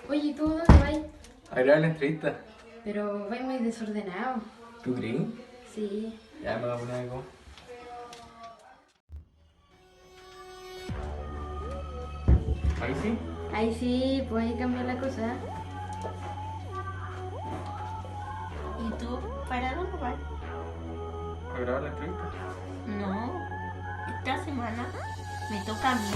Oye, ¿y tú dónde vas? A grabar la entrevista. Pero vais muy desordenado. ¿Tú creí? Sí. Ya me voy a poner algo. Ahí sí. Ahí sí, puedes cambiar la cosa. ¿Y tú? ¿Para dónde vas? A grabar la entrevista. No, esta semana me toca a mí.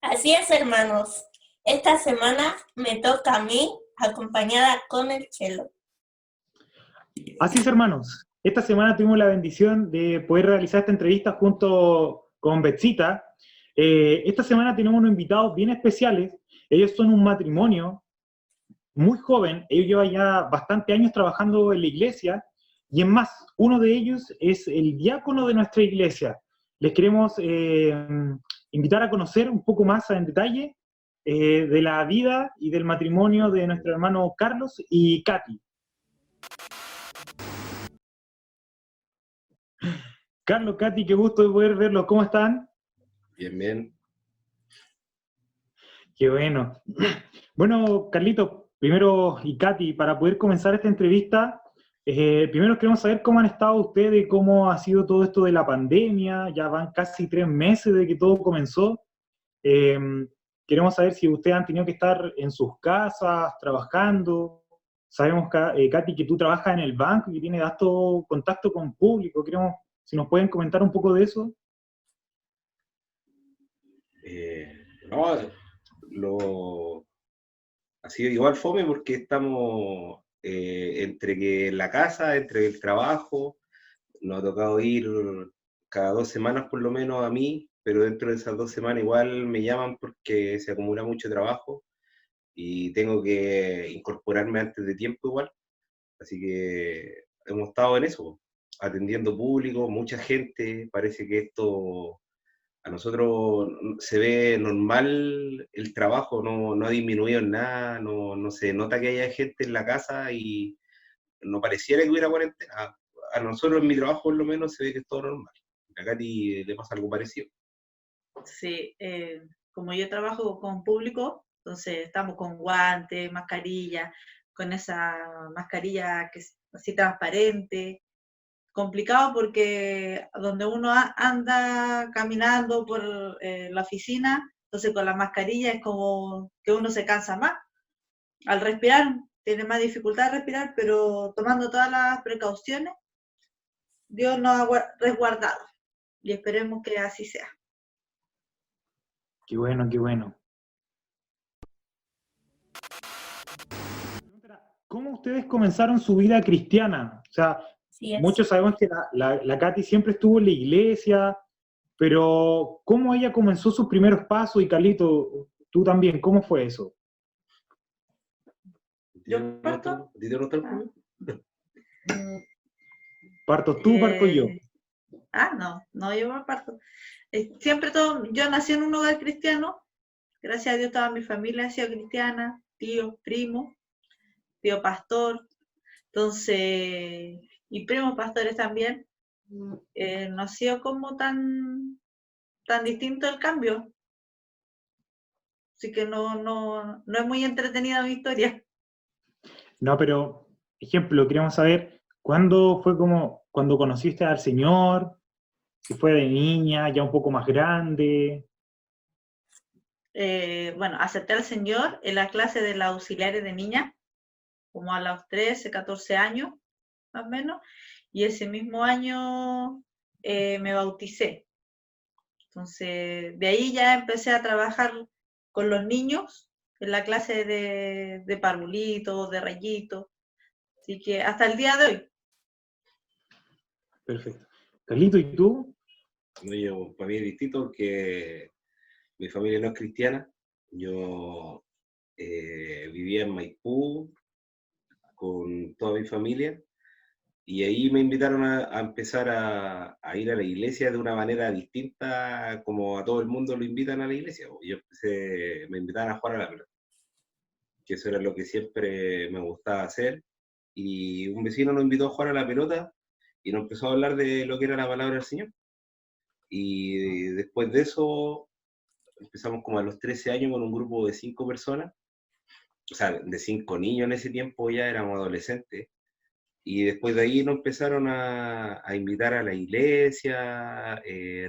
Así es, hermanos. Esta semana me toca a mí, acompañada con el Chelo. Así es, hermanos. Esta semana tuvimos la bendición de poder realizar esta entrevista junto con Betsita. Esta semana tenemos unos invitados bien especiales. Ellos son un matrimonio muy joven. Ellos llevan ya bastante años trabajando en la iglesia. Y en más, uno de ellos es el diácono de nuestra iglesia. Les queremos invitar a conocer un poco más en detalle de la vida y del matrimonio de nuestro hermano Carlos y Katy. Carlos, Katy, qué gusto de poder verlos. ¿Cómo están? Bien, bien. Qué bueno. Bueno, Carlito, primero y Katy, para poder comenzar esta entrevista, primero queremos saber cómo han estado ustedes, cómo ha sido todo esto de la pandemia. Ya van casi 3 meses de que todo comenzó. Eh, Queremos saber si ustedes han tenido que estar en sus casas, trabajando. Sabemos, Katy, que tú trabajas en el banco y que tienes alto contacto con público. Queremos, si nos pueden comentar un poco de eso. Eh, no, lo, ha sido igual fome porque estamos entre que en la casa, entre el trabajo, nos ha tocado ir cada 2 semanas por lo menos a mí, pero dentro de esas 2 semanas igual me llaman porque se acumula mucho trabajo y tengo que incorporarme antes de tiempo igual, así que hemos estado en eso, atendiendo público, mucha gente, parece que esto a nosotros se ve normal el trabajo, no ha disminuido en nada, no se nota que haya gente en la casa y no pareciera que hubiera cuarentena. A nosotros en mi trabajo por lo menos se ve que es todo normal. A Katy le pasa algo parecido. Sí, como yo trabajo con público, entonces estamos con guantes, mascarilla, con esa mascarilla que es así transparente. Complicado porque donde uno anda caminando por la oficina, entonces con la mascarilla es como que uno se cansa más. Al respirar, tiene más dificultad de respirar, pero tomando todas las precauciones, Dios nos ha resguardado y esperemos que así sea. Qué bueno, qué bueno. ¿Cómo ustedes comenzaron su vida cristiana? O sea, Así es. muchos sabemos que la Katy siempre estuvo en la iglesia, pero ¿cómo ella comenzó sus primeros pasos? Y Carlito, tú también, ¿cómo fue eso? Yo parto. ¿A ti te notó el Ah. juego? ¿Parto tú, parto yo? Eh, no, yo me parto. Siempre todo, yo nací en un hogar cristiano, gracias a Dios toda mi familia ha sido cristiana, tío, primo, tío pastor, entonces, y primos pastores también. No ha sido como tan distinto el cambio, así que no es muy entretenida mi historia. No, pero, ejemplo, queríamos saber, ¿cuándo fue como, cuando conociste al Señor? Si fue de niña, ya un poco más grande. Bueno, acepté al Señor en la clase de la auxiliares de niña, como a los 13, 14 años, más o menos, y ese mismo año me bauticé. Entonces, de ahí ya empecé a trabajar con los niños en la clase de parvulitos, de rayitos, así que hasta el día de hoy. Perfecto. Carlito, ¿y tú? No, yo, para mí es distinto porque mi familia no es cristiana. Yo vivía en Maipú con toda mi familia y ahí me invitaron a empezar a ir a la iglesia de una manera distinta como a todo el mundo lo invitan a la iglesia. Me invitaban a jugar a la pelota, que eso era lo que siempre me gustaba hacer. Y un vecino nos invitó a jugar a la pelota y nos empezó a hablar de lo que era la palabra del Señor. Y después de eso empezamos como a los 13 años con un grupo de 5 personas, o sea, de 5 niños en ese tiempo, ya éramos adolescentes. Y después de ahí nos empezaron a invitar a la iglesia,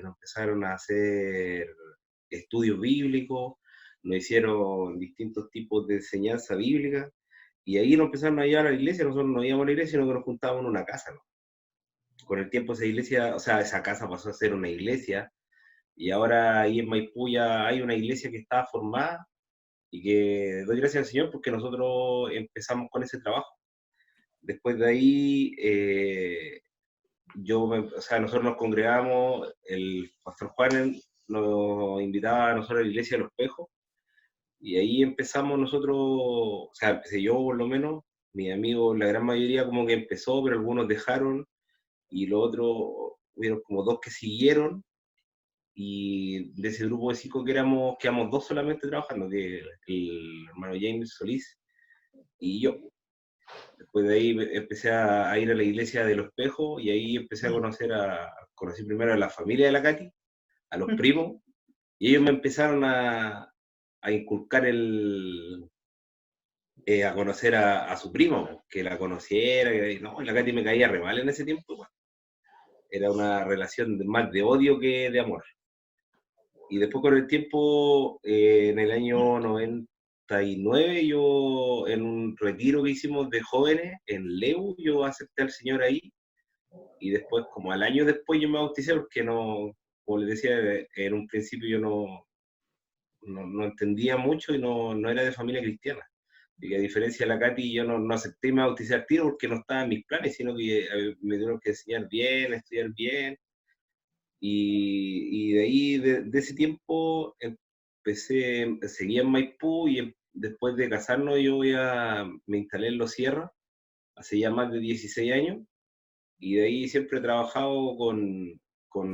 nos empezaron a hacer estudios bíblicos, nos hicieron distintos tipos de enseñanza bíblica, y ahí nos empezaron a llevar a la iglesia. Nosotros no íbamos a la iglesia, sino que nos juntábamos en una casa, ¿no? Con el tiempo esa iglesia, o sea, esa casa pasó a ser una iglesia, y ahora ahí en Maipú ya hay una iglesia que está formada, y que doy gracias al Señor porque nosotros empezamos con ese trabajo. Después de ahí, o sea, nosotros nos congregamos, el pastor Juan nos invitaba a nosotros a la iglesia de Los Pejos, y ahí empezamos nosotros, o sea, empecé yo por lo menos, mis amigos, la gran mayoría como que empezó, pero algunos dejaron, y los otros, hubieron como 2 que siguieron, y de ese grupo de 5 quedamos 2 solamente trabajando, que el hermano James Solís y yo. Después de ahí empecé a ir a la iglesia de Los Espejos, y ahí empecé a conocí primero a la familia de la Katy, a los primos, y ellos me empezaron a inculcar a conocer a su primo, que la conociera, no, la Katy me caía re mal en ese tiempo, bueno. Era una relación más de odio que de amor. Y después con el tiempo, en el año 99, yo en un retiro que hicimos de jóvenes en Leu, yo acepté al Señor ahí, y después, como al año después, yo me bauticé porque no, como les decía, en un principio yo no entendía mucho y no era de familia cristiana. Y a diferencia de la Katy, yo no acepté y me bauticé al tiro porque no estaba en mis planes, sino que me tuvieron que enseñar bien, estudiar bien. Y de ahí, de ese tiempo, seguí en Maipú, y después de casarnos me instalé en Los Sierras, hace ya más de 16 años, y de ahí siempre he trabajado con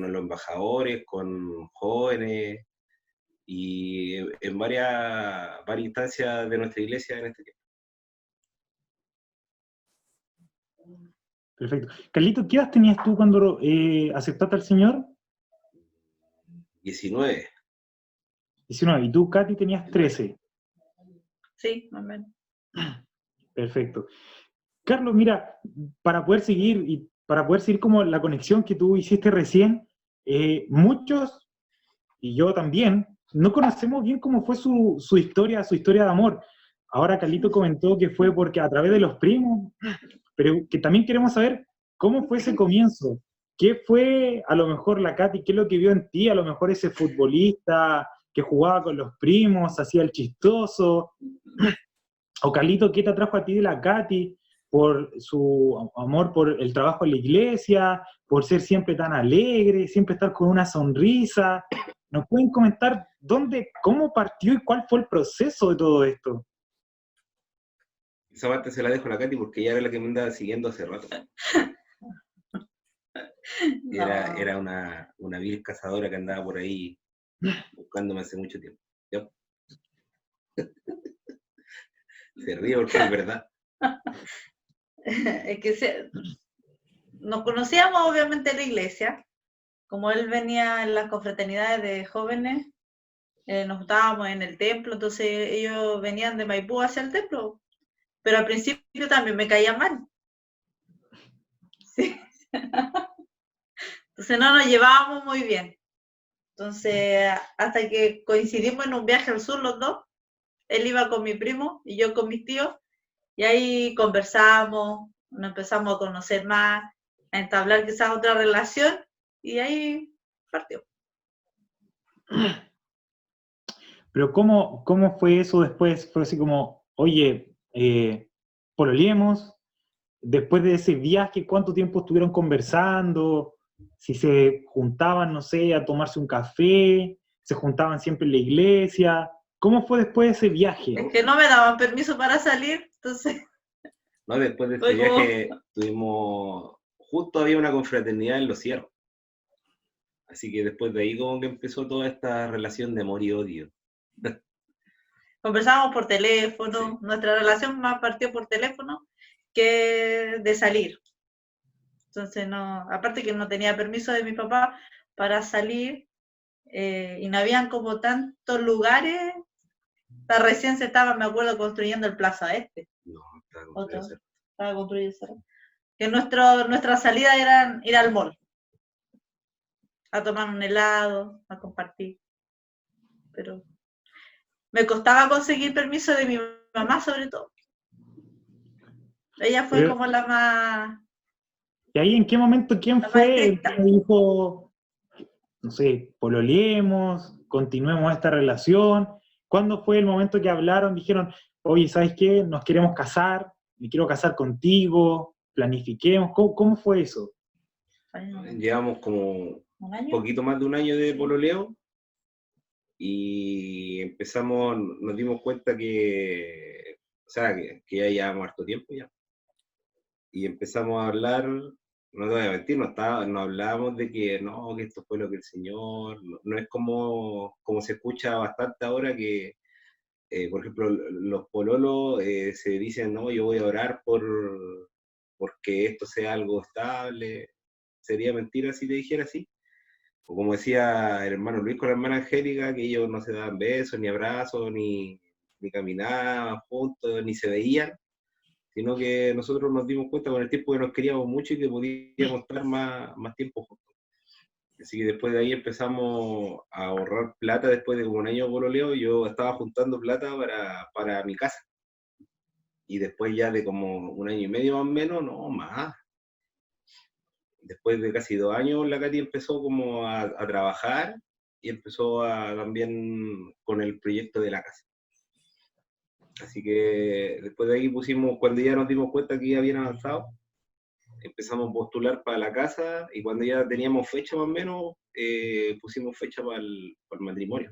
los embajadores, con jóvenes, y en varias instancias de nuestra iglesia en este tiempo. Perfecto. Carlito, ¿qué edad tenías tú cuando aceptaste al Señor? 19. 19. Y tú, Katy, tenías 13. Sí, más o menos. Perfecto. Carlos, mira, para poder seguir como la conexión que tú hiciste recién, muchos, y yo también, no conocemos bien cómo fue su historia de amor. Ahora Carlito comentó que fue porque a través de los primos, pero que también queremos saber cómo fue ese comienzo. ¿Qué fue a lo mejor la Katy? ¿Qué es lo que vio en ti? A lo mejor ese futbolista que jugaba con los primos, hacía el chistoso. O Carlito, ¿qué te atrajo a ti de la Katy? Por su amor por el trabajo en la iglesia, por ser siempre tan alegre, siempre estar con una sonrisa. ¿Nos pueden comentar cómo partió y cuál fue el proceso de todo esto? Esa parte se la dejo a la Katy porque ella era la que me andaba siguiendo hace rato. Era una vil cazadora que andaba por ahí buscándome hace mucho tiempo. ¿Yo? Se ríe porque es verdad. Es que nos conocíamos obviamente en la iglesia, como él venía en las confraternidades de jóvenes, nos juntábamos en el templo, entonces ellos venían de Maipú hacia el templo, pero al principio también me caía mal. Sí. Entonces no nos llevábamos muy bien. Entonces, hasta que coincidimos en un viaje al sur los dos, él iba con mi primo y yo con mis tíos, Y ahí conversamos, nos empezamos a conocer más, a entablar quizás otra relación, y ahí partió. Pero ¿cómo fue eso después? Fue así como, oye, pololeemos. Después de ese viaje, ¿cuánto tiempo estuvieron conversando? Si se juntaban, no sé, a tomarse un café, se juntaban siempre en la iglesia. ¿Cómo fue después de ese viaje? Es que no me daban permiso para salir, entonces No, después de este fue como, viaje justo había una confraternidad en Los Cierros. Así que después de ahí como que empezó toda esta relación de amor y odio. conversábamos por teléfono, Sí. nuestra relación más partió por teléfono que de salir. Entonces, no, aparte que no tenía permiso de mi papá para salir, y no habían como tantos lugares, recién se estaba, me acuerdo, construyendo el Plaza Este, No, estaba Otro. complicado. estaba construyendo ese. Que nuestra salida era ir al mall, a tomar un helado, a compartir. Pero me costaba conseguir permiso de mi mamá, sobre todo. Ella fue Pero- como la más... ¿Y ahí en qué momento quién La fue más el estricta. que dijo, no sé, pololeemos, continuemos esta relación? ¿Cuándo fue el momento que hablaron, dijeron, oye, ¿sabes qué? Nos queremos casar, me quiero casar contigo, planifiquemos? ¿Cómo fue eso? Llevamos como ¿Un un año? poquito más de un año de pololeo y nos dimos cuenta que, o sea, que ya llevamos harto tiempo ya. Y empezamos a hablar, no te voy a mentir, no hablábamos de que no, que esto fue lo que el Señor, no es como se escucha bastante ahora que, por ejemplo, los pololos se dicen, no, yo voy a orar porque esto sea algo estable. Sería mentira si te dijera así. O como decía el hermano Luis con la hermana Angélica, que ellos no se daban besos, ni abrazos, ni caminaban juntos, ni se veían, sino que nosotros nos dimos cuenta con el tiempo que nos queríamos mucho y que podíamos estar más tiempo juntos. Así que después de ahí empezamos a ahorrar plata. Después de como un año de pololeo, yo estaba juntando plata para mi casa. Y después ya de como un año y medio más o menos, no, más. Después de casi 2 años, la Katy empezó como a trabajar y empezó también con el proyecto de la casa. Así que después de ahí cuando ya nos dimos cuenta que ya habían avanzado, empezamos a postular para la casa y cuando ya teníamos fecha más o menos, pusimos fecha para el matrimonio.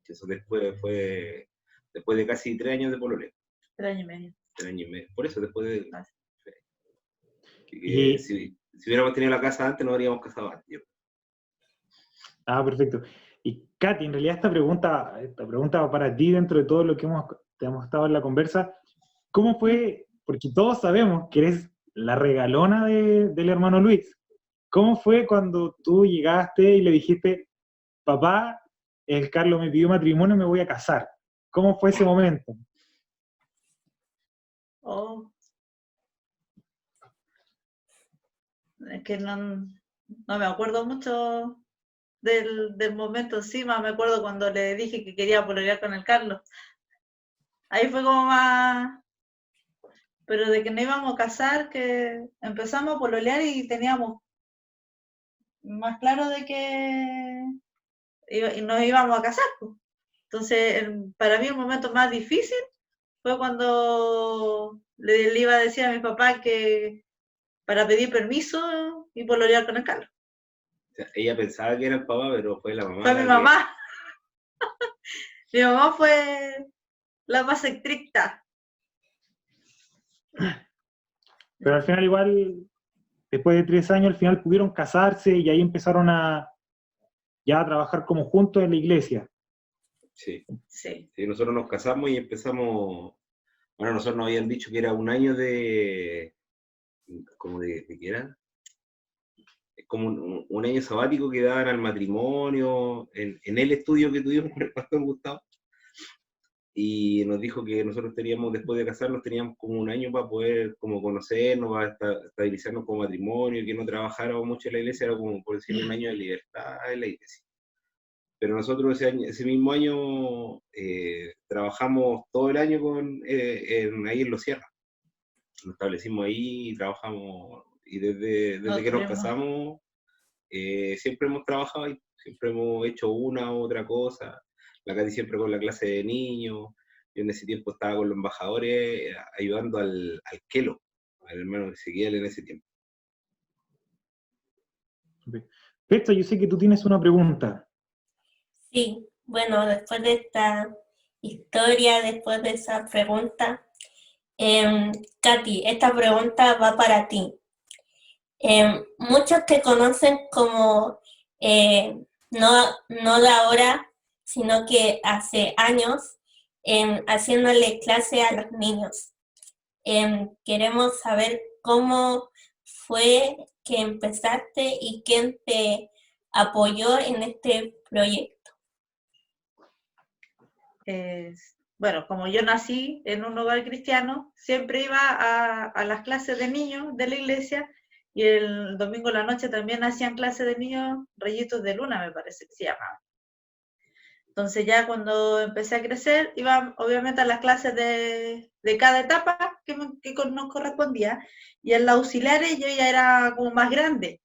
Eso después fue después de casi 3 años de pololeo. 3 años y medio. 3 años y medio. Por eso, después de... Y- si hubiéramos tenido la casa antes, no habríamos casado antes. Perfecto. Y Katy, en realidad esta pregunta va para ti dentro de todo lo que hemos estado en la conversa. ¿Cómo fue? Porque todos sabemos que eres la regalona del hermano Luis. ¿Cómo fue cuando tú llegaste y le dijiste, papá, el Carlos me pidió matrimonio y me voy a casar? ¿Cómo fue ese momento? Oh. Es que no me acuerdo mucho del momento encima, me acuerdo cuando le dije que quería pololear con el Carlos. Ahí fue como más... Pero de que no íbamos a casar, que empezamos a pololear y teníamos más claro de que nos íbamos a casar, pues. Entonces, para mí el momento más difícil fue cuando le iba a decir a mi papá que para pedir permiso y pololear con el Carlos. O sea, ella pensaba que era el papá, pero fue la mamá. Fue mi mamá. Mi mamá fue la más estricta. Pero al final igual, después de 3 años, al final pudieron casarse y ahí empezaron ya a trabajar como juntos en la iglesia. Sí. Sí. Sí, nosotros nos casamos y empezamos, bueno, nosotros nos habían dicho que era un año ¿cómo de qué era? Es como un año sabático que daban al matrimonio, en el estudio que tuvimos con el pastor Gustavo, y nos dijo que nosotros teníamos, después de casarnos, teníamos como un año para poder como conocernos, para estabilizarnos como matrimonio, y que no trabajáramos mucho en la iglesia, era como, por decir, un año de libertad en la iglesia. pero nosotros ese mismo año trabajamos todo el año ahí en Los Sierra. Nos establecimos ahí y trabajamos, y desde que nos casamos, siempre hemos trabajado ahí, siempre hemos hecho una u otra cosa. La Katy siempre con la clase de niños. Yo en ese tiempo estaba con los embajadores ayudando al Kelo, al hermano Ezequiel en ese tiempo. Petro, yo sé que tú tienes una pregunta. Sí, bueno, después de esta historia, después de esa pregunta, Katy, esta pregunta va para ti. Muchos te conocen como, no de ahora, sino que hace años, haciéndole clase a los niños. Queremos saber cómo fue que empezaste y quién te apoyó en este proyecto. Bueno, como yo nací en un hogar cristiano, siempre iba a las clases de niños de la iglesia, y el domingo en la noche también hacían clases de niños, Rayitos de Luna me parece que se llamaba. Entonces ya cuando empecé a crecer, iba obviamente a las clases de cada etapa que nos correspondía, y en las auxiliares yo ya era como más grande.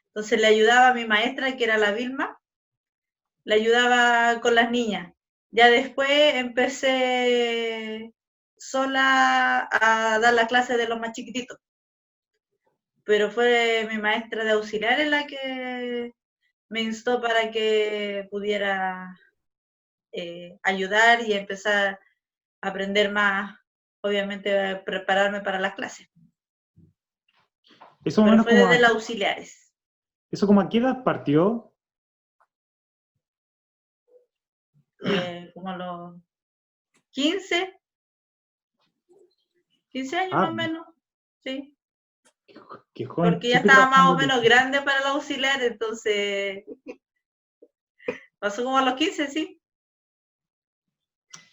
Entonces le ayudaba a mi maestra, que era la Vilma, le ayudaba con las niñas. Ya después empecé sola a dar la clase de los más chiquititos. Pero fue mi maestra de auxiliares la que me instó para que pudiera ayudar y empezar a aprender más, obviamente a prepararme para las clases. Eso Pero menos fue como desde los auxiliares. ¿Eso como a qué edad partió? Como a los 15 años más o menos, sí. Qué joven. Porque ya estaba más o menos grande para el auxiliar, entonces pasó como a los 15, sí.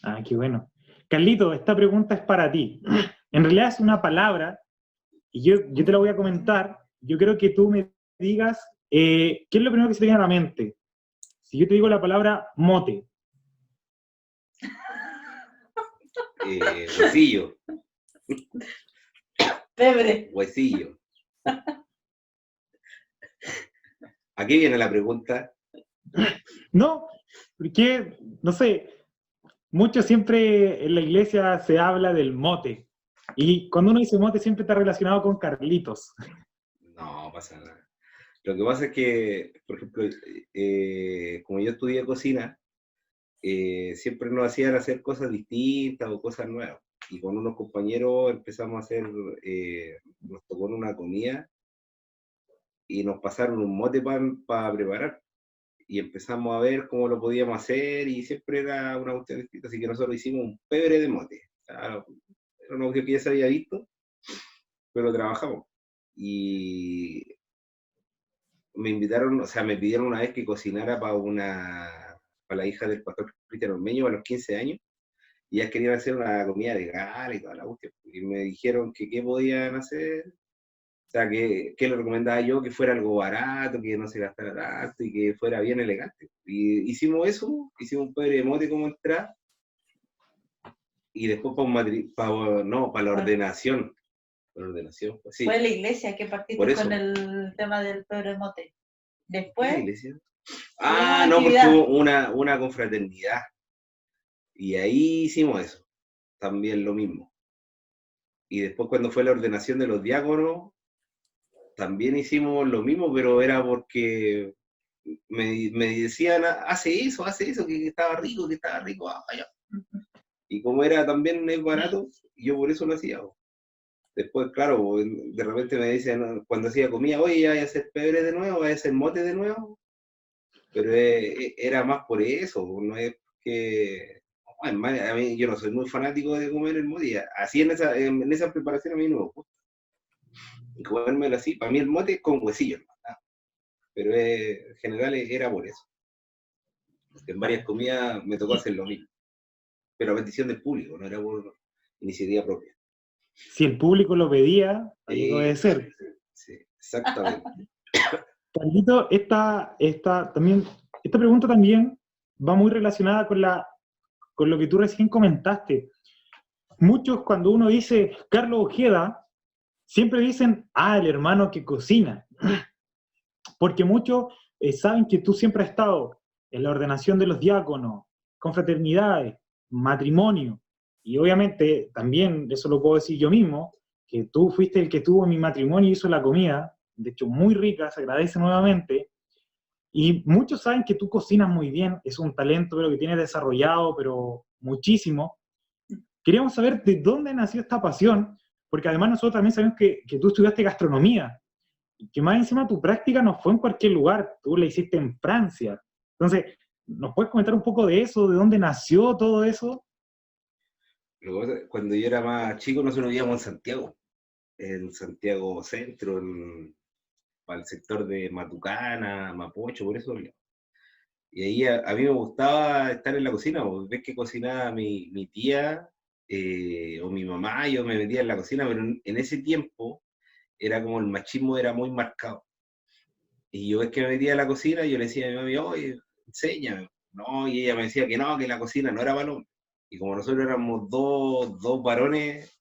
Ah, qué bueno. Carlito, esta pregunta es para ti. En realidad es una palabra, y yo te la voy a comentar. Yo creo que tú me digas, ¿qué es lo primero que se te viene a la mente? Si yo te digo la palabra mote. Huesillo. Pebre. Huesillo. ¿A qué viene la pregunta? No, porque, no sé, mucho siempre en la iglesia se habla del mote. Y cuando uno dice mote siempre está relacionado con Carlitos. No pasa nada. Lo que pasa es que, por ejemplo, como yo estudié cocina, siempre nos hacían hacer cosas distintas o cosas nuevas. Y con unos compañeros empezamos a hacer, nos tocó una comida y nos pasaron un mote para preparar. Y empezamos a ver cómo lo podíamos hacer y siempre era una cuestión distinta. Así que nosotros hicimos un pebre de mote. O sea, era una cuestión que ya se había visto, pero trabajamos. Y me invitaron, o sea, me pidieron una vez que cocinara para la hija del pastor Cristian Ormeño a los 15 años, y ellas querían hacer una comida de gala y toda la cuestión, y me dijeron que qué podían hacer, o sea, que le recomendaba yo que fuera algo barato, que no se gastara tanto y que fuera bien elegante. Y hicimos eso, hicimos un pebre de mote como entrada, y después para la ordenación. Para la ordenación, pues sí. Fue la iglesia que partiste con el tema del pebre mote. Después. ¿La iglesia? Ah, no, porque hubo una confraternidad. Y ahí hicimos eso. También lo mismo. Y después cuando fue la ordenación de los diáconos, también hicimos lo mismo, pero era porque me decían, hace eso, que estaba rico, vaya. Y como era también es barato, yo por eso lo hacía. Después, claro, de repente me dicen, cuando hacía comida, oye, ya voy a hacer pebre de nuevo, voy a hacer mote de nuevo. Pero era más por eso, no es que... a mí, yo no soy muy fanático de comer el mote, así en esa preparación a mí no me gusta. Y comérmelo así, para mí el mote es con huesillo, ¿no? Pero en general era por eso. En varias comidas me tocó hacer lo mismo, pero a petición del público, no era por iniciativa propia. Si el público lo pedía, hay que obedecer. Sí, exactamente. Carlito, también esta pregunta también va muy relacionada con lo que tú recién comentaste. Muchos cuando uno dice Carlos Ojeda, siempre dicen, el hermano que cocina. Porque muchos saben que tú siempre has estado en la ordenación de los diáconos, confraternidades, matrimonio, y obviamente también, eso lo puedo decir yo mismo, que tú fuiste el que tuvo mi matrimonio y hizo la comida, de hecho muy rica, se agradece nuevamente, y muchos saben que tú cocinas muy bien, es un talento pero que tienes desarrollado, pero muchísimo. Queríamos saber de dónde nació esta pasión, porque además nosotros también sabemos que tú estudiaste gastronomía, y que más encima tu práctica no fue en cualquier lugar, tú la hiciste en Francia. Entonces, ¿nos puedes comentar un poco de eso, de dónde nació todo eso? Cuando yo era más chico, nosotros vivíamos en Santiago Centro, para el sector de Matucana, Mapocho, por eso. Y ahí a mí me gustaba estar en la cocina, porque ves que cocinaba mi tía o mi mamá, yo me metía en la cocina, pero en ese tiempo era como el machismo era muy marcado. Y yo ves que me metía en la cocina y yo le decía a mi mami, oye, enséñame. No, y ella me decía que no, que la cocina no era para hombres. Y como nosotros éramos dos varones,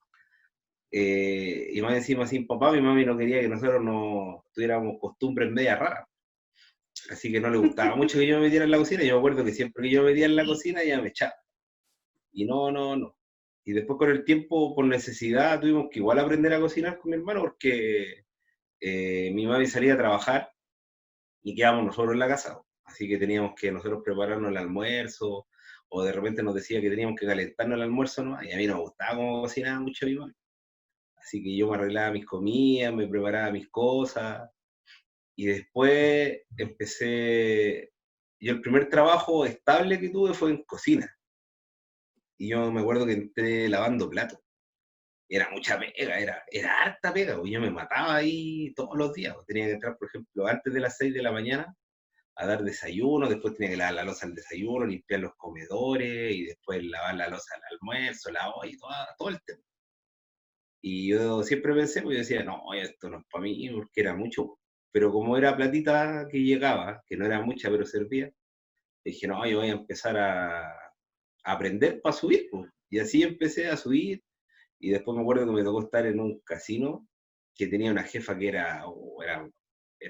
y más encima sin papá, mi mami no quería que nosotros no tuviéramos costumbres media raras. Así que no le gustaba mucho que yo me metiera en la cocina. Yo me acuerdo que siempre que yo me metía en la cocina, ella me echaba. Y no. Y después con el tiempo, por necesidad, tuvimos que igual aprender a cocinar con mi hermano, porque mi mami salía a trabajar y quedábamos nosotros en la casa. Así que teníamos que nosotros prepararnos el almuerzo, o de repente nos decía que teníamos que calentarnos el almuerzo, ¿no? Y a mí no me gustaba cómo cocinaba mucho mi mami. Así que yo me arreglaba mis comidas, me preparaba mis cosas, y después yo el primer trabajo estable que tuve fue en cocina. Y yo me acuerdo que entré lavando platos. Era mucha pega, era harta pega, porque yo me mataba ahí todos los días. Tenía que entrar, por ejemplo, antes de las 6 de la mañana a dar desayuno, después tenía que lavar la loza al desayuno, limpiar los comedores, y después lavar la loza al almuerzo, la olla, y todo el tema. Y yo siempre pensé, pues yo decía, no, esto no es para mí, porque era mucho. Pero como era platita que llegaba, que no era mucha, pero servía, dije, no, yo voy a empezar a aprender para subir, pues. Y así empecé a subir, y después me acuerdo que me tocó estar en un casino que tenía una jefa que era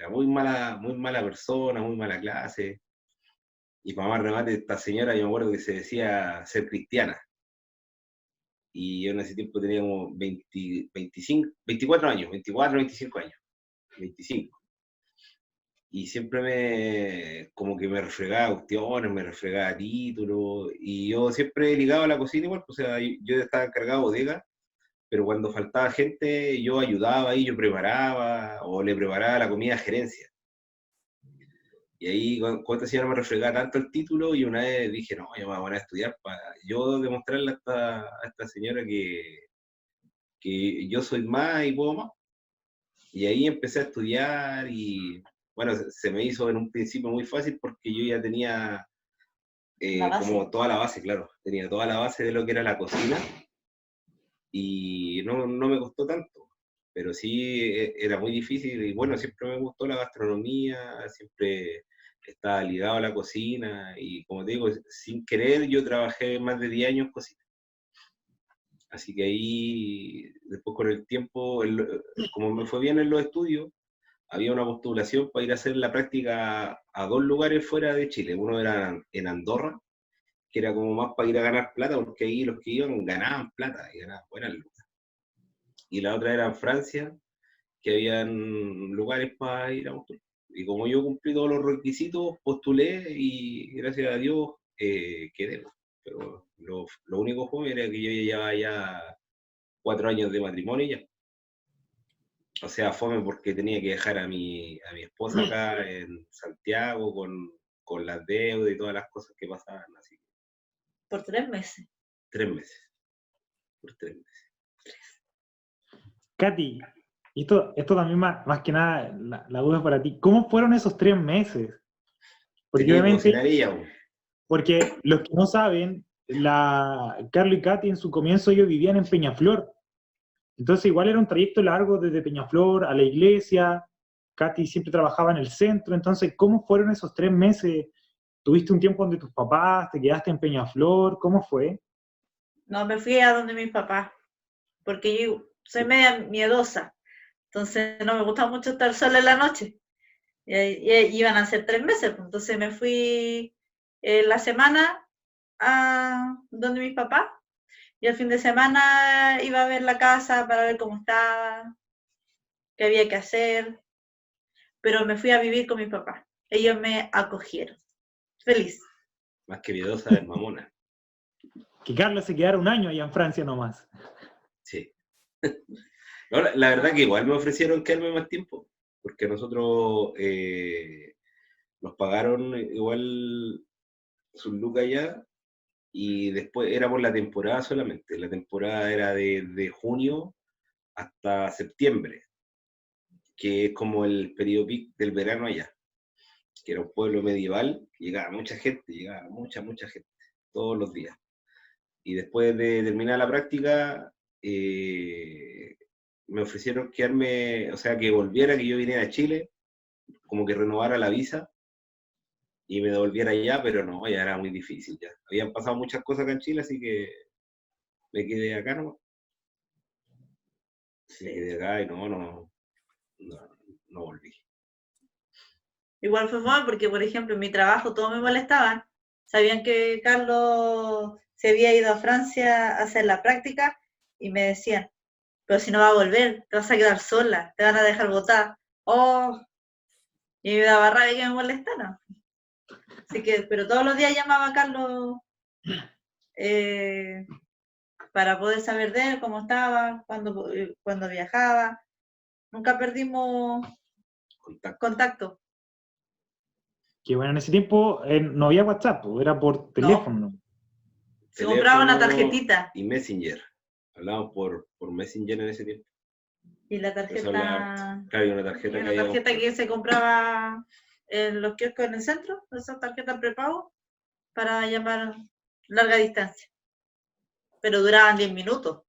muy mala persona, muy mala clase. Y para más remate, esta señora, yo me acuerdo que se decía ser cristiana. Y yo en ese tiempo tenía como 24 años, 24, 25 años, 25. Y siempre como que me refregaba cuestiones, me refregaba títulos, y yo siempre ligado a la cocina igual, o sea, yo estaba encargado de bodega, pero cuando faltaba gente, yo ayudaba ahí, yo preparaba, o le preparaba la comida a gerencia. Y ahí con esta señora me refregaba tanto el título, y una vez dije, no, yo me voy a poner a estudiar para yo demostrarle a esta señora que yo soy más y puedo más. Y ahí empecé a estudiar, y bueno, se me hizo en un principio muy fácil porque yo ya tenía como toda la base, claro, tenía toda la base de lo que era la cocina, y no me costó tanto, pero sí era muy difícil, y bueno, siempre me gustó la gastronomía, siempre estaba ligado a la cocina, y como te digo, sin querer yo trabajé más de 10 años en cocina. Así que ahí, después con el tiempo, como me fue bien en los estudios, había una postulación para ir a hacer la práctica a 2 lugares fuera de Chile. Uno era en Andorra, que era como más para ir a ganar plata, porque ahí los que iban ganaban plata y ganaban buenas lucas. Y la otra era en Francia, que habían lugares para ir a postular. Y como yo cumplí todos los requisitos, postulé, y gracias a Dios quedé. Pero lo único fue era que yo ya llevaba ya 4 años de matrimonio ya. O sea, fome porque tenía que dejar a mi esposa acá en Santiago con las deudas y todas las cosas que pasaban. Así. Por 3 meses. 3 meses. Por 3 meses. Katy, esto también más que nada, la duda es para ti. ¿Cómo fueron esos 3 meses? Porque Tenía que obviamente, cocinar ella, porque los que no saben, Carlos y Katy en su comienzo ellos vivían en Peñaflor. Entonces igual era un trayecto largo desde Peñaflor a la iglesia. Katy siempre trabajaba en el centro. Entonces, ¿cómo fueron esos 3 meses ¿Tuviste un tiempo donde tus papás? ¿Te quedaste en Peñaflor? ¿Cómo fue? No, me fui a donde mis papás, porque yo soy media miedosa, entonces no me gusta mucho estar sola en la noche. Y iban a ser 3 meses, pues, entonces me fui la semana a donde mis papás y el fin de semana iba a ver la casa para ver cómo estaba, qué había que hacer, pero me fui a vivir con mis papás. Ellos me acogieron. Feliz. Más que miedosa, es mamona. Que Carlos se quedara un año allá en Francia nomás. Sí. No, la verdad que igual me ofrecieron quedarme más tiempo, porque nosotros nos pagaron igual sus lucas allá, y después era por la temporada solamente. La temporada era de junio hasta septiembre, que es como el periodo peak del verano allá, que era un pueblo medieval, llegaba mucha gente, llegaba mucha gente, todos los días. Y después de terminar la práctica, me ofrecieron quedarme, o sea, que volviera, que yo viniera a Chile, como que renovara la visa y me devolviera allá, pero no, ya era muy difícil ya. Habían pasado muchas cosas acá en Chile, así que me quedé acá nomás. Me quedé acá y no volví. Igual fue mal porque, por ejemplo, en mi trabajo todos me molestaban. Sabían que Carlos se había ido a Francia a hacer la práctica y me decían, pero si no va a volver, te vas a quedar sola, te van a dejar botar. Oh, y me daba rabia que me molestaran. Así que, pero todos los días llamaba a Carlos para poder saber de él, cómo estaba, cuando viajaba. Nunca perdimos contacto. Que bueno, en ese tiempo no había WhatsApp, era por teléfono. Se compraba una tarjetita. Y Messenger. Hablábamos por Messenger en ese tiempo. Y la tarjeta. Claro, y una tarjeta Una tarjeta que se compraba en los kioscos en el centro, esas tarjetas prepago, para llamar larga distancia. Pero duraban 10 minutos.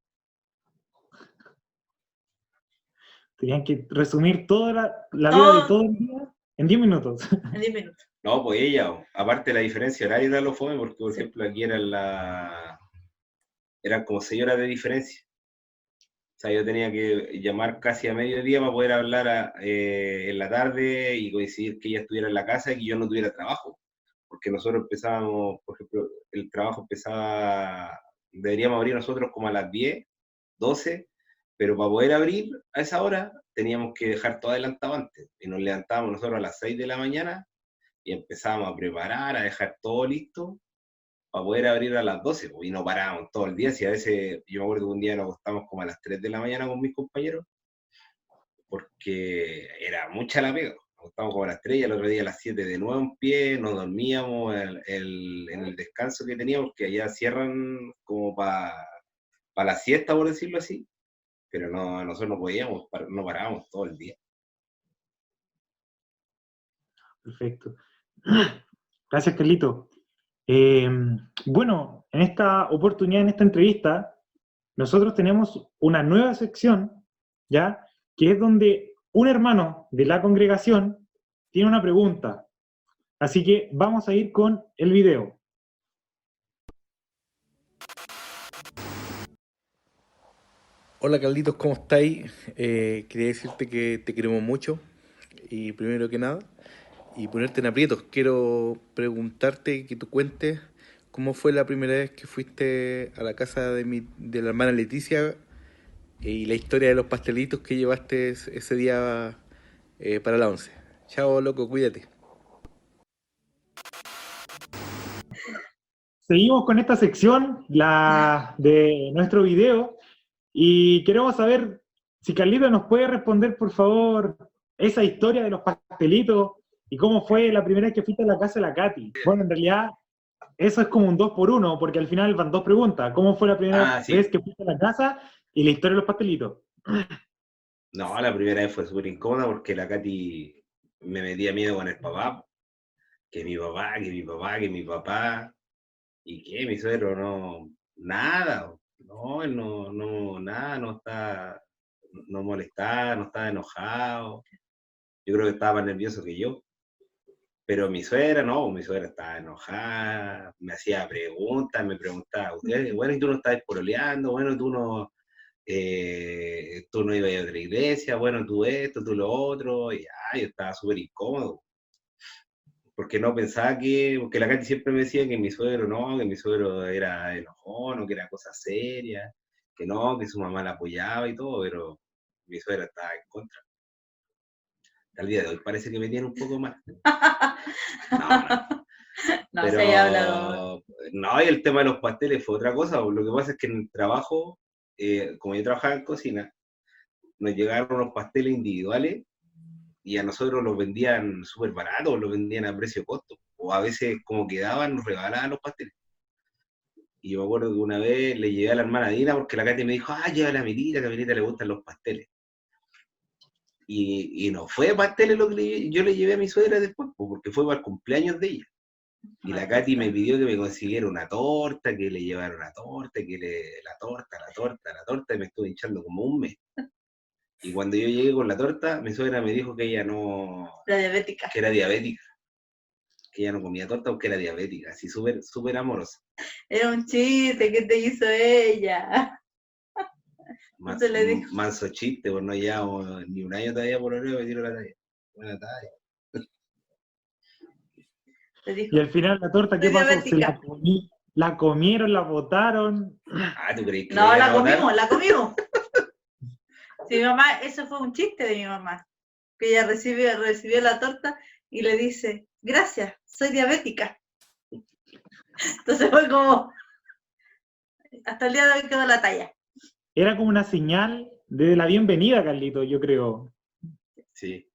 Tenían que resumir toda la vida de todo el día en 10 minutos. En 10 minutos. No, pues ella, aparte la diferencia horaria era lo fome, porque por ejemplo aquí eran como 6 horas de diferencia. O sea, yo tenía que llamar casi a mediodía para poder hablar en la tarde y coincidir que ella estuviera en la casa y que yo no tuviera trabajo. Porque nosotros empezábamos, por ejemplo, el trabajo deberíamos abrir nosotros como a las 10, 12, pero para poder abrir a esa hora teníamos que dejar todo adelantado antes. Y nos levantábamos nosotros a las 6 de la mañana y empezábamos a preparar, a dejar todo listo para poder abrir a las 12, y no parábamos todo el día. Si a veces, yo me acuerdo que un día nos acostamos como a las 3 de la mañana con mis compañeros, porque era mucha la pega. Nos acostamos como a las 3 y al otro día a las 7 de nuevo en pie, nos dormíamos en el descanso que teníamos, porque allá cierran como para la siesta, por decirlo así, pero no, nosotros no podíamos, no parábamos todo el día. Perfecto. Gracias, Carlito. Bueno, en esta oportunidad, en esta entrevista, nosotros tenemos una nueva sección, ¿ya? Que es donde un hermano de la congregación tiene una pregunta. Así que vamos a ir con el video. Hola Carlitos, ¿cómo estáis? Quería decirte que te queremos mucho y primero que nada, y ponerte en aprietos, quiero preguntarte que tú cuentes cómo fue la primera vez que fuiste a la casa de la hermana Leticia y la historia de los pastelitos que llevaste ese día para la 11. Chao, loco, cuídate. Seguimos con esta sección, la de nuestro video, y queremos saber si Carlito nos puede responder, por favor, esa historia de los pastelitos y cómo fue la primera vez que fuiste a la casa de la Katy. Bueno, en realidad, eso es como un 2 por 1, porque al final van 2 preguntas. ¿Cómo fue la primera vez que fuiste a la casa y la historia de los pastelitos? No, la primera vez fue súper incómoda porque la Katy me metía miedo con el papá. Que mi papá, y que mi suegro no, nada, no, él no, nada, no molestaba, no estaba enojado. Yo creo que estaba más nervioso que yo. Pero mi suegra no, mi suegra estaba enojada, me hacía preguntas, me preguntaba, bueno, ¿y tú no estás pololeando? Bueno, tú no ibas a otra iglesia, bueno, tú esto, tú lo otro, y yo estaba súper incómodo, porque no pensaba porque la Katy siempre me decía que mi suegro no, que mi suegro era enojón, o que era cosa seria, que no, que su mamá la apoyaba y todo, pero mi suegra estaba en contra. Al día de hoy parece que me tiene un poco más. No, No, pero se haya hablado. no, y el tema de los pasteles fue otra cosa. Lo que pasa es que en el trabajo, como yo trabajaba en cocina, nos llegaron unos pasteles individuales y a nosotros los vendían súper baratos, los vendían a precio de costo. O a veces, como quedaban, nos regalaban los pasteles. Y yo me acuerdo que una vez le llevé a la hermana Dina porque la Katy me dijo, llévale a mi tita, que a mi tita le gustan los pasteles. Y no fue pasteles lo que yo le llevé a mi suegra después, porque fue para el cumpleaños de ella. Y la Katy me pidió que me consiguiera una torta, que le llevara una torta, la torta, y me estuve hinchando como un mes. Y cuando yo llegué con la torta, mi suegra me dijo que ella no... La diabética. que era diabética. Que ella no comía torta porque era diabética, así súper, súper amorosa. Era un chiste que te hizo ella. Se le dijo. Manso chiste, pues no llevamos ni un año todavía por oreo, me tiró la talla. Buena talla. Te dijo. Y al final la torta, ¿qué Soy pasó? Se diabética. la comieron, la botaron. ¿Tú crees que No, iba la a votar? comimos, la comimos. Sí, mi mamá, eso fue un chiste de mi mamá. Que ella recibió la torta y le dice, gracias, soy diabética. Entonces fue como, hasta el día de hoy quedó la talla. Era como una señal de la bienvenida, Carlito, yo creo. Sí.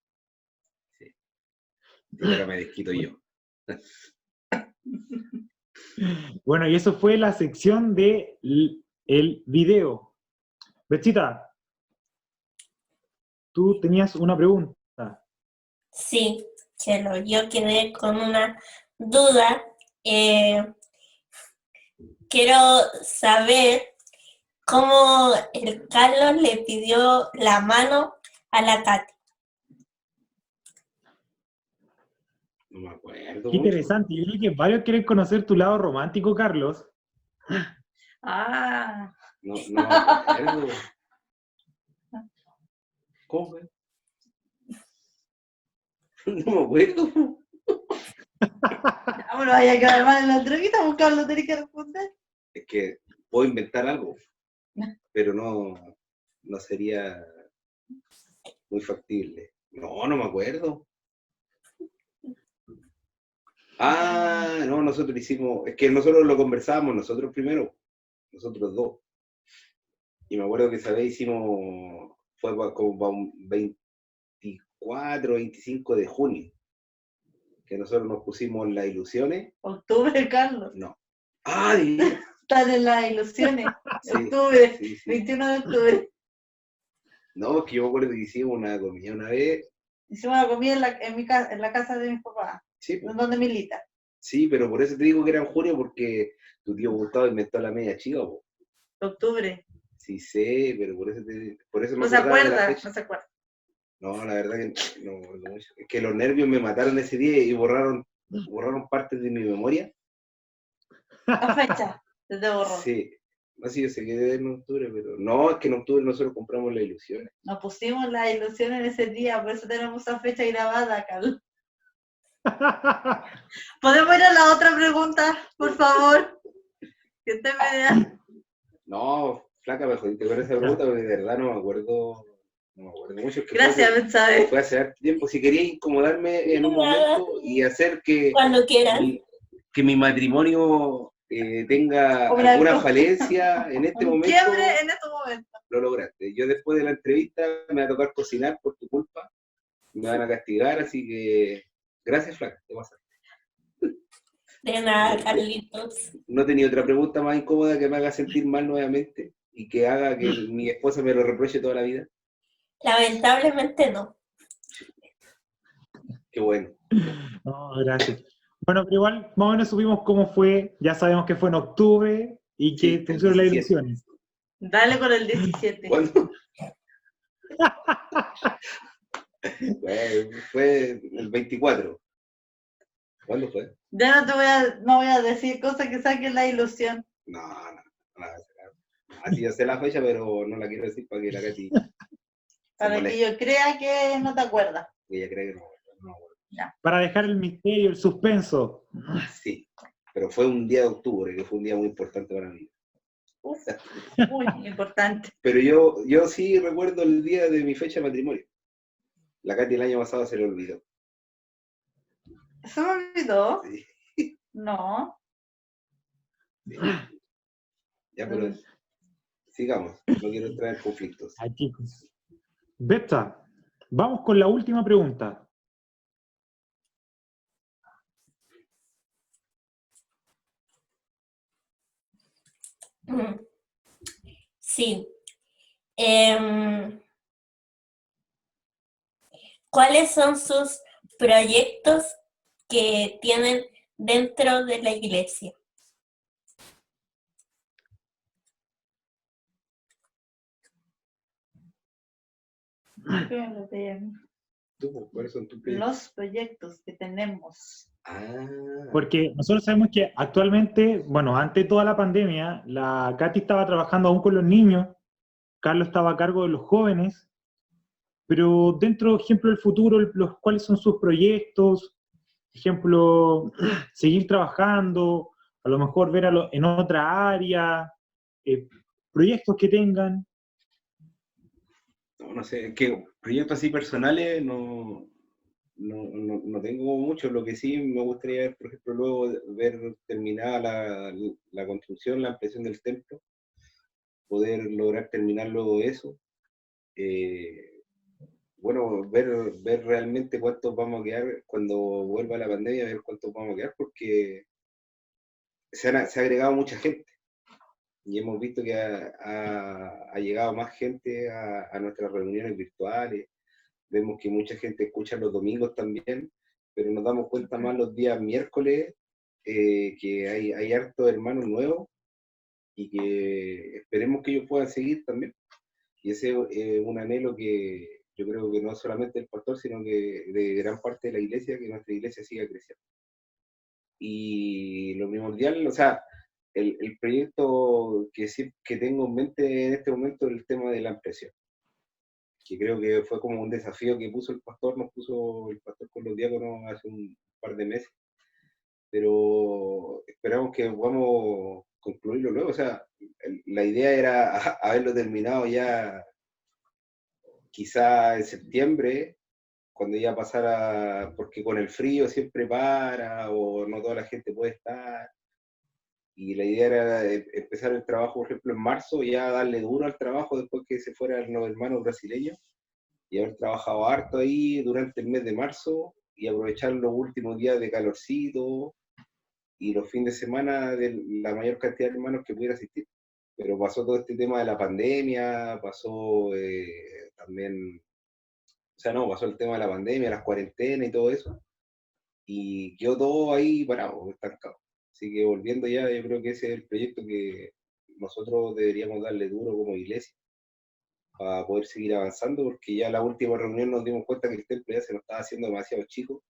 Ahora me desquito yo. Bueno, y eso fue la sección de el video. Bechita, tú tenías una pregunta. Sí, Chelo, yo quedé con una duda. Quiero saber cómo el Carlos le pidió la mano a la Katy. No me acuerdo Qué mucho. interesante. Yo creo que varios quieren conocer tu lado romántico, Carlos. Ah, No me acuerdo. ¿Cómo fue? No me acuerdo. bueno, vaya a quedar mal en la entrevista, porque Carlos tenés que responder. Es que puedo inventar algo, pero no sería muy factible. No me acuerdo. No, nosotros hicimos, es que nosotros lo conversábamos nosotros primero, nosotros dos. Y me acuerdo que esa vez fue como para un 24, 25 de junio, que nosotros nos pusimos las ilusiones. Octubre, Carlos. No. Están en las ilusiones. Sí, Octubre, sí. 21 de octubre. No, es que yo me acuerdo que hicimos una comida una vez. Hicimos la comida en la casa de mis papás, Sí, pues. donde milita. Sí, pero por eso te digo que era en junio, porque tu tío Gustavo inventó la media chiva, po. Octubre. Sí sé, pero por eso No se acordaba de la acuerda, fecha. no se acuerda. No, la verdad que no me acuerdo mucho. Es que los nervios me mataron ese día y borraron partes de mi memoria. La fecha, se te borró. Sí. No sé, yo sé que en octubre, pero no, es que en octubre nosotros compramos las ilusiones. Nos pusimos las ilusiones en ese día, por eso tenemos esa fecha grabada, Carlos. ¿Podemos ir a la otra pregunta, por favor? Que usted me vea. No, flaca, me jodiste con esa pregunta, porque de verdad no me acuerdo mucho. Es que Gracias, Betsabe. fue hace harto tiempo. Si quería incomodarme en un momento y hacer Cuando quieran. que mi matrimonio tenga alguna falencia en este momento, Quiebre en este momento. lo lograste. Yo después de la entrevista me va a tocar cocinar por tu culpa, me van a castigar, así que gracias, flaca, te pasaste. De nada, Carlitos. No tenía otra pregunta más incómoda que me haga sentir mal nuevamente y que haga que mi esposa me lo reproche toda la vida. Lamentablemente no. Qué bueno. No, gracias. Bueno, pero igual más o menos supimos cómo fue, ya sabemos que fue en octubre y que Sí, te pusieron las 17. ilusiones. Dale con el 17. ¿Cuándo? Bueno, fue el 24. ¿Cuándo fue? Ya no voy a decir cosas que saquen la ilusión. No, no. Así yo sé la fecha, pero no la quiero decir para que la Katy se Para que moleste. yo crea que no te acuerdas. Que ella cree que no. Ya. Para dejar el misterio, el suspenso. Sí, pero fue un día de octubre, que fue un día muy importante para mí. Uf, muy importante. Pero yo sí recuerdo el día de mi fecha de matrimonio. La Katy el año pasado se le olvidó. ¿Se me olvidó? Sí. No. Ya, pero sigamos. No quiero traer conflictos. Ay, chicos. Betsa, vamos con la última pregunta. Sí. ¿Cuáles son sus proyectos que tienen dentro de la iglesia? ¿Cuáles son tus proyectos? Los proyectos que tenemos. Porque nosotros sabemos que actualmente, bueno, antes de toda la pandemia, la Katy estaba trabajando aún con los niños, Carlos estaba a cargo de los jóvenes, pero dentro, ejemplo, del futuro, ¿cuáles son sus proyectos? Ejemplo, seguir trabajando, a lo mejor ver en otra área, proyectos que tengan. No sé, que proyectos así personales no tengo mucho. Lo que sí me gustaría ver, por ejemplo, luego ver terminada la construcción, la ampliación del templo, poder lograr terminar luego eso. Bueno, ver realmente cuántos vamos a quedar cuando vuelva la pandemia, ver cuántos vamos a quedar, porque se ha agregado mucha gente y hemos visto que ha llegado más gente a nuestras reuniones virtuales. Vemos que mucha gente escucha los domingos también, pero nos damos cuenta más los días miércoles que hay hartos hermanos nuevos y que esperemos que ellos puedan seguir también. Y ese es un anhelo que yo creo que no solamente del pastor, sino que de gran parte de la iglesia, que nuestra iglesia siga creciendo. Y lo primordial, o sea, el proyecto que tengo en mente en este momento es el tema de la ampliación, que creo que fue como un desafío que nos puso el pastor con los diáconos hace un par de meses, pero esperamos que podamos concluirlo luego. O sea, la idea era haberlo terminado ya quizá en septiembre, cuando ya pasara, porque con el frío siempre para o no toda la gente puede estar. Y la idea era empezar el trabajo, por ejemplo, en marzo, ya darle duro al trabajo después que se fueran los hermanos brasileños y haber trabajado harto ahí durante el mes de marzo y aprovechar los últimos días de calorcito y los fines de semana de la mayor cantidad de hermanos que pudiera asistir. Pero pasó todo este tema de la pandemia, pasó también, o sea, no, pasó el tema de la pandemia, las cuarentenas y todo eso, y quedó todo ahí parado, estancado. Así que volviendo ya, yo creo que ese es el proyecto que nosotros deberíamos darle duro como iglesia para poder seguir avanzando, porque ya la última reunión nos dimos cuenta que el templo ya se nos estaba haciendo demasiado chico,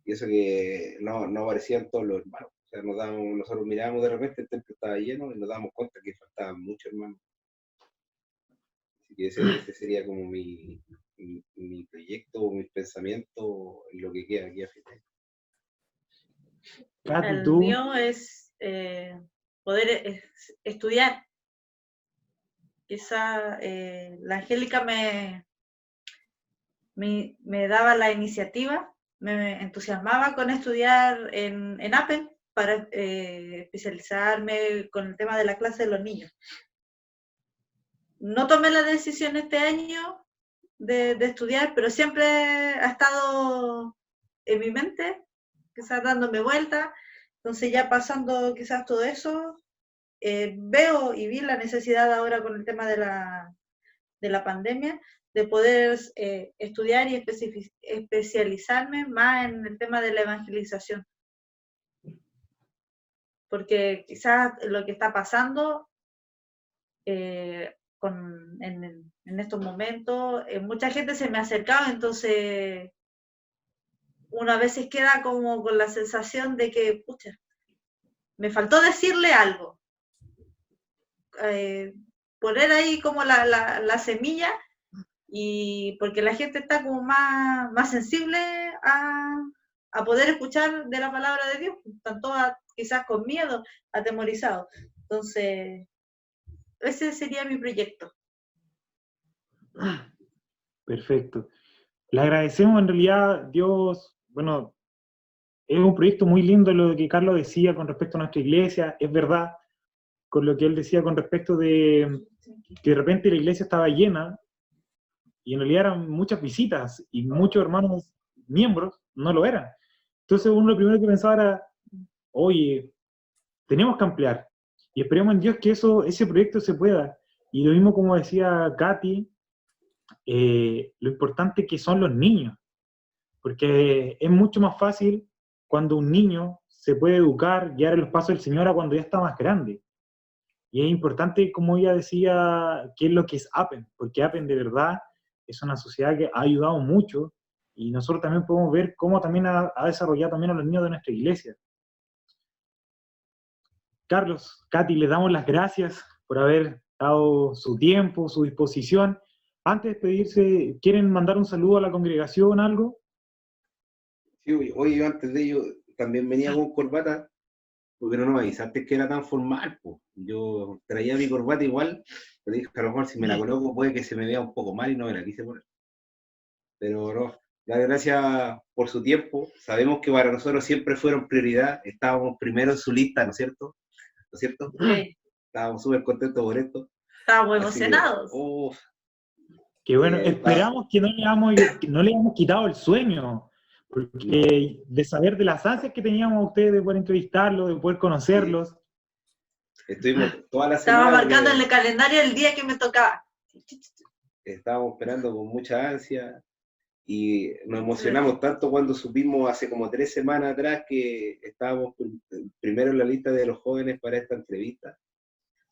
y eso que no aparecían todos los hermanos. O sea, nosotros mirábamos de repente, el templo estaba lleno y nos dábamos cuenta que faltaban muchos hermanos. Así que ese sería como mi proyecto, mis pensamientos en lo que queda aquí a final. Katy, El tú, mío es poder estudiar. Quizá la Angélica me daba la iniciativa, me entusiasmaba con estudiar en Apple para especializarme con el tema de la clase de los niños. No tomé la decisión este año de estudiar, pero siempre ha estado en mi mente, quizás dándome vuelta. Entonces ya pasando quizás todo eso, veo y vi la necesidad ahora con el tema de la pandemia de poder estudiar y especializarme más en el tema de la evangelización. Porque quizás lo que está pasando en estos momentos, mucha gente se me ha acercado, entonces uno a veces queda como con la sensación de que, pucha, me faltó decirle algo. Poner ahí como la semilla, y porque la gente está como más sensible a poder escuchar de la palabra de Dios, están todas quizás con miedo, atemorizados. Entonces, ese sería mi proyecto. Perfecto. Le agradecemos en realidad, Dios, bueno, es un proyecto muy lindo lo que Carlos decía con respecto a nuestra iglesia, es verdad, con lo que él decía con respecto de que de repente la iglesia estaba llena y en realidad eran muchas visitas y muchos hermanos miembros no lo eran. Entonces uno lo primero que pensaba era, oye, tenemos que ampliar y esperemos en Dios que ese proyecto se pueda. Y lo mismo como decía Katy, lo importante que son los niños, porque es mucho más fácil cuando un niño se puede educar, guiar en los pasos del Señor a cuando ya está más grande. Y es importante, como ella decía, qué es lo que es APEN, porque APEN de verdad es una sociedad que ha ayudado mucho y nosotros también podemos ver cómo también ha desarrollado también a los niños de nuestra iglesia. Carlos, Katy, les damos las gracias por haber dado su tiempo, su disposición. Antes de despedirse, ¿quieren mandar un saludo a la congregación, algo? Sí, oye, yo antes de ello también venía con corbata, pero no me avisaste que era tan formal, pues. Yo traía mi corbata igual, pero dije, a lo mejor si me la coloco puede que se me vea un poco mal y no me la quise poner. Pero no, las gracias por su tiempo. Sabemos que para nosotros siempre fueron prioridad, estábamos primero en su lista, ¿no es cierto? ¿No es cierto? Sí. Estábamos súper contentos por esto. Estábamos Así que, emocionados. Que bueno, esperamos que no le hayamos quitado el sueño, porque de saber de las ansias que teníamos ustedes de poder entrevistarlos, de poder conocerlos. Estuvimos toda la Estaba semana. marcando en el calendario el día que me tocaba. Estábamos esperando con mucha ansia y nos emocionamos tanto cuando supimos hace como 3 semanas atrás que estábamos primero en la lista de los jóvenes para esta entrevista.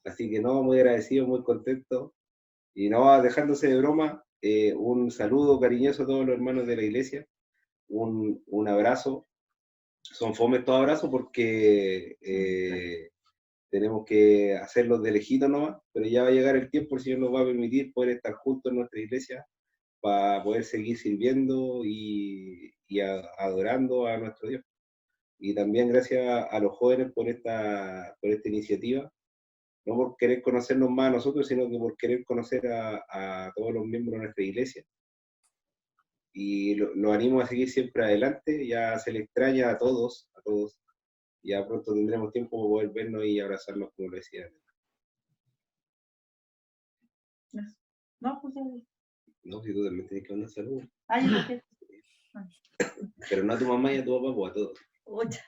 Así que no, muy agradecido, muy contento. Y no, dejándose de broma, un saludo cariñoso a todos los hermanos de la iglesia, un abrazo. Son fome estos abrazos porque tenemos que hacerlos de lejitos nomás, pero ya va a llegar el tiempo, el Señor nos va a permitir poder estar juntos en nuestra iglesia para poder seguir sirviendo y adorando a nuestro Dios. Y también gracias a los jóvenes por esta iniciativa, no por querer conocernos más a nosotros, sino que por querer conocer a todos los miembros de nuestra iglesia. Y lo animo a seguir siempre adelante, ya se le extraña a todos, ya pronto tendremos tiempo para poder vernos y abrazarnos, como lo decía. No, pues No, si tú también tienes que mandar saludos. ay, ¿por qué? Pero no a tu mamá y a tu papá, pues a todos. Ocha.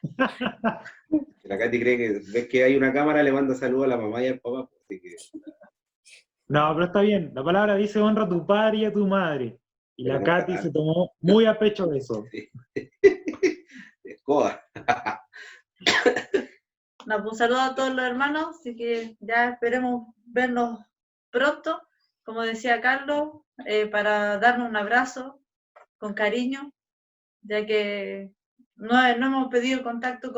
La Katy cree que ves que hay una cámara, le manda saludos a la mamá y al papá, pues, así que... No, pero está bien. La palabra dice honra a tu padre y a tu madre. Y Pero la no Katy está se tomó muy a pecho de eso. Sí. Escoba. No, pues un saludo a todos los hermanos, así que ya esperemos vernos pronto, como decía Carlos, para darnos un abrazo con cariño, ya que no hemos pedido contacto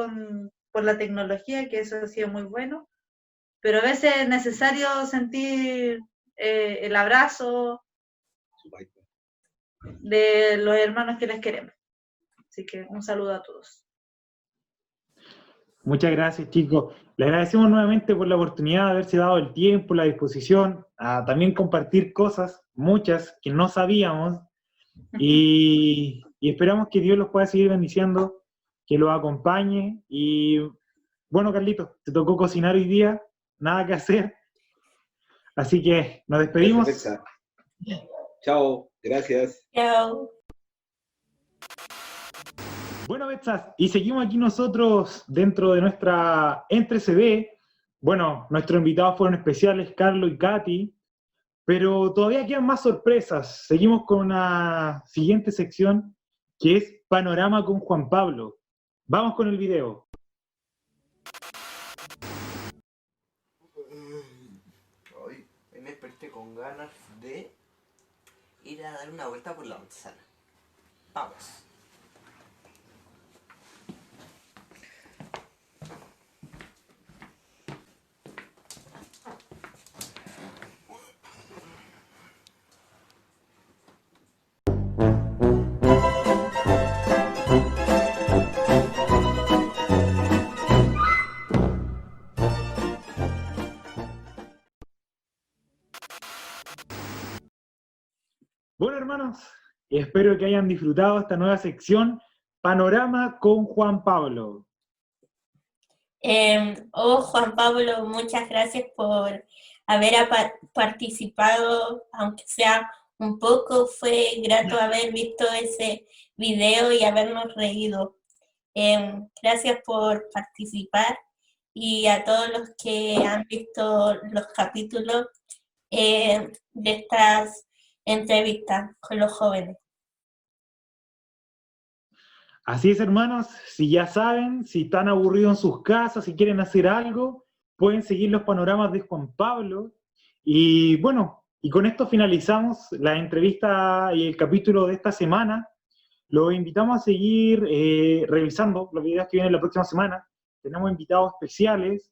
por la tecnología, que eso ha sido muy bueno, pero a veces es necesario sentir el abrazo de los hermanos que les queremos. Así que un saludo a todos. Muchas gracias, chicos. Le agradecemos nuevamente por la oportunidad de haberse dado el tiempo, la disposición, a también compartir cosas, muchas que no sabíamos, y esperamos que Dios los pueda seguir bendiciendo, que los acompañe. Y bueno, Carlitos, te tocó cocinar hoy día, nada que hacer, así que nos despedimos. Chao, gracias. Chao. Bueno, Betsas, y seguimos aquí nosotros dentro de nuestra Entre CB. Bueno, nuestros invitados fueron especiales, Carlos y Katy, pero todavía quedan más sorpresas. Seguimos con una siguiente sección que es Panorama con Juan Pablo. Vamos con el video. Hoy me desperté con ganas de ir a dar una vuelta por la manzana. Vamos. Bueno, hermanos, espero que hayan disfrutado esta nueva sección, Panorama con Juan Pablo. Juan Pablo, muchas gracias por haber participado, aunque sea un poco. Fue grato haber visto ese video y habernos reído. Gracias por participar, y a todos los que han visto los capítulos de estas entrevistas con los jóvenes. Así es, hermanos, si ya saben, si están aburridos en sus casas, si quieren hacer algo, pueden seguir los panoramas de Juan Pablo. Y bueno, y con esto finalizamos la entrevista y el capítulo de esta semana. Los invitamos a seguir revisando los videos que vienen la próxima semana. Tenemos invitados especiales,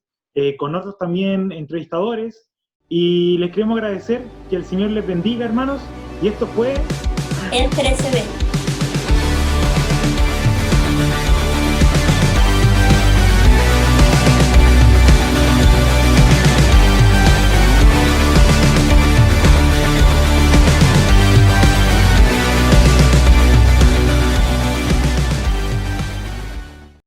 con otros también entrevistadores. Y les queremos agradecer, que el Señor les bendiga, hermanos. Y esto fue El 13B.